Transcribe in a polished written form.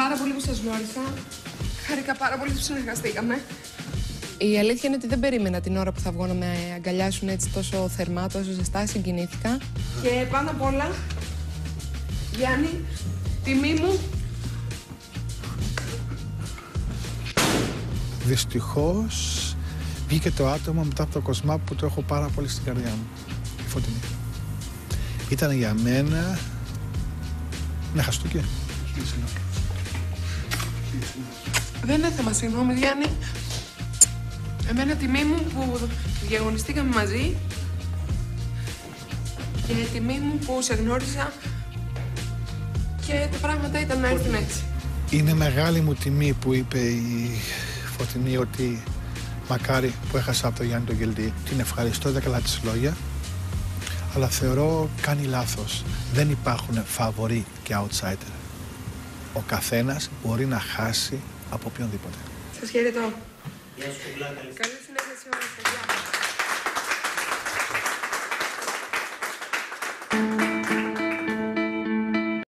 πάρα πολύ που σας γνώρισα. Χάρηκα πάρα πολύ που συνεργαστήκαμε. Η αλήθεια είναι ότι δεν περίμενα την ώρα που θα βγω να με αγκαλιάσουν έτσι τόσο θερμά, τόσο ζεστά, συγκινήθηκα. Και πάνω απ' όλα, Γιάννη, τιμή μου. Δυστυχώς βγήκε το άτομο μετά από το Κοσμά που το έχω πάρα πολύ στην καρδιά μου. Η Φωτεινή. Ήταν για μένα ένα χαστούκι. Δεν είναι θέμα συγγνώμη, Γιάννη. Εμένα τιμή μου που διαγωνιστήκαμε μαζί και τιμή μου που σε γνώρισα και τα πράγματα ήταν να έρθουν έτσι. Είναι μεγάλη μου τιμή που είπε η Φωτεινή ότι μακάρι που έχασα από το Γιάννη τον Γελτή. Την ευχαριστώ, τα καλά της λόγια, αλλά θεωρώ κάνει λάθος. Δεν υπάρχουν φαβορί και outsider. Ο καθένας μπορεί να χάσει από οποιονδήποτε. Σας χαιρετώ. Γεια σου, Κουκλά, καλή συνέχεια σε όλους, παιδιά.